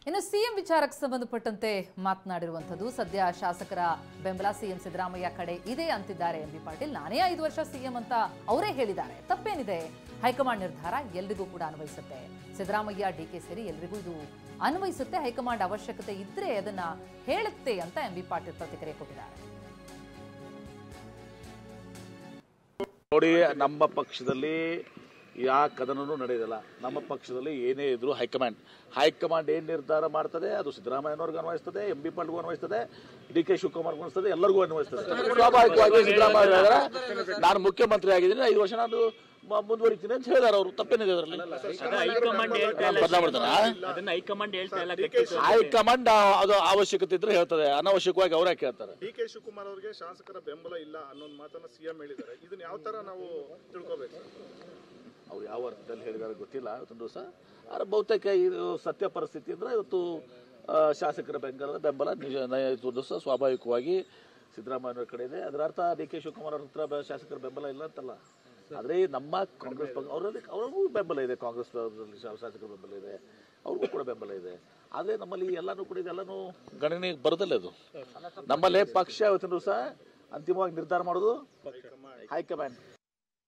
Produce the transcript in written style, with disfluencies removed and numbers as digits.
ಇನ್ನು ಸಿಎಂ ವಿಚಾರಕ್ಕೆ ಸಂಬಂಧಪಟ್ಟಂತೆ ಮಾತನಾಡಿರುವಂತದ್ದು ಸದ್ಯ ಶಾಸಕರ ಬೆಂಬಲ ಸಿಎಂ ಸಿದ್ದರಾಮಯ್ಯ ಕಡೆ ಇದೆ ಅಂತಿದ್ದಾರೆ ಎಂಬಿ ಪಾಟೀಲ್. ನಾನೇ 5 ವರ್ಷ ಸಿಎಂ ಅಂತ ಅವರೇ ಹೇಳಿದ್ದಾರೆ. ತಪ್ಪೇನಿದೆ? ಹೈಕಮಾಂಡ್ ನಿರ್ಧಾರ ಎಲ್ರಿಗೂ ಕೂಡ ಅನ್ವಯಿಸುತ್ತೆ. ಸಿದ್ದರಾಮಯ್ಯ ಡಿಕೆ ಸೇರಿ ಎಲ್ರಿಗೂ ಇದು ಅನ್ವಯಿಸುತ್ತೆ. ಹೈಕಮಾಂಡ್ ಅವಶ್ಯಕತೆ ಇದ್ರೆ ಅದನ್ನ ಹೇಳುತ್ತೆ ಅಂತ ಎಂಬಿ ಪಾಟೀಲ್ ಪ್ರತಿಕ್ರಿಯೆ ಕೊಟ್ಟಿದ್ದಾರೆ. ನೋಡಿ, ನಮ್ಮ ಪಕ್ಷದಲ್ಲಿ ಯಾವ ಕದನೂ ನಡೆಯೋದಿಲ್ಲ. ನಮ್ಮ ಪಕ್ಷದಲ್ಲಿ ಏನೇ ಇದ್ರು ಹೈಕಮಾಂಡ್ ಏನ್ ನಿರ್ಧಾರ ಮಾಡ್ತದೆ ಅದು ಸಿದ್ದರಾಮಯ್ಯನವ್ರಿಗೆ ಅನ್ವಯಿಸ್ತದೆ, ಎಂಬಿ ಪಾಟೀಲ್ಗೂ ಅನ್ವಯಿಸ್ತದೆ, ಡಿಕೆ ಶಿವಕುಮಾರ್ಗೂ ಅನ್ವಯಿಸ್ತದೆ, ಎಲ್ಲರಿಗೂ ಅನ್ವಯಿಸ್ತದೆ. ಸ್ವಾಭಾವಿಕವಾಗಿ ಸಿದ್ದರಾಮಯ್ಯ ನಾನು ಮುಖ್ಯಮಂತ್ರಿ ಆಗಿದ್ದೀನಿ, 5 ವರ್ಷ ನಾನು ಮುಂದುವರಿತೀನಿ ಅಂತ ಹೇಳಿದಾರೆ. ಅವರು ತಪ್ಪೇನಿದೆ ಅದರಲ್ಲಿ? ಹೈಕಮಾಂಡ್ ಅದು ಅವಶ್ಯಕತೆ ಇದ್ರೆ ಹೇಳ್ತದೆ, ಅನಾವಶ್ಯಕವಾಗಿ ಅವರೇ ಕೇಳ್ತಾರೆ. ಡಿಕೆ ಶಿವಕುಮಾರ್ ಅವರಿಗೆ ಶಾಸಕರ ಬೆಂಬಲ ಇಲ್ಲ ಅನ್ನೋ ಮಾತನ್ನ ಸಿಎಂ ಹೇಳಿದ್ದಾರೆ. ಇದನ್ನ ಯಾವ ತರ ನಾವು ತಿಳ್ಕೋಬೇಕು? ಅವ್ರು ಯಾವ ಅರ್ಥದಲ್ಲಿ ಹೇಳಿದಾರೆ ಗೊತ್ತಿಲ್ಲ ಇವತ್ತೊಂದು ದಿವಸ. ಆದ್ರೆ ಬಹುತೇಕ ಇದು ಸತ್ಯ ಪರಿಸ್ಥಿತಿ ಅಂದ್ರೆ ಇವತ್ತು ಶಾಸಕರ ಬೆಂಬಲ ದಿವಸ ಸ್ವಾಭಾವಿಕವಾಗಿ ಸಿದ್ದರಾಮಯ್ಯ ಕಡೆ ಇದೆ. ಅದರ ಅರ್ಥ ಡಿ ಕೆ ಶಿವಕುಮಾರ್ ಅವ್ರ ಹತ್ರ ಶಾಸಕರ ಬೆಂಬಲ ಇಲ್ಲ ಅಂತಲ್ಲ. ಆದರೆ ನಮ್ಮ ಕಾಂಗ್ರೆಸ್ ಅವ್ರಿಗೂ ಬೆಂಬಲ ಇದೆ, ಕಾಂಗ್ರೆಸ್ ಶಾಸಕರ ಬೆಂಬಲ ಇದೆ, ಅವ್ರಿಗೂ ಕೂಡ ಬೆಂಬಲ ಇದೆ. ಆದರೆ ನಮ್ಮಲ್ಲಿ ಎಲ್ಲಾನು ಕೂಡ ಇದೆಲ್ಲಾನು ಗಣನೆಗೆ ಬರೋದಲ್ಲ. ಅದು ನಮ್ಮಲ್ಲಿ ಪಕ್ಷ ಇವತ್ತಿನ ದಿವಸ ಅಂತಿಮವಾಗಿ ನಿರ್ಧಾರ ಮಾಡೋದು ಹೈಕಮಾಂಡ್.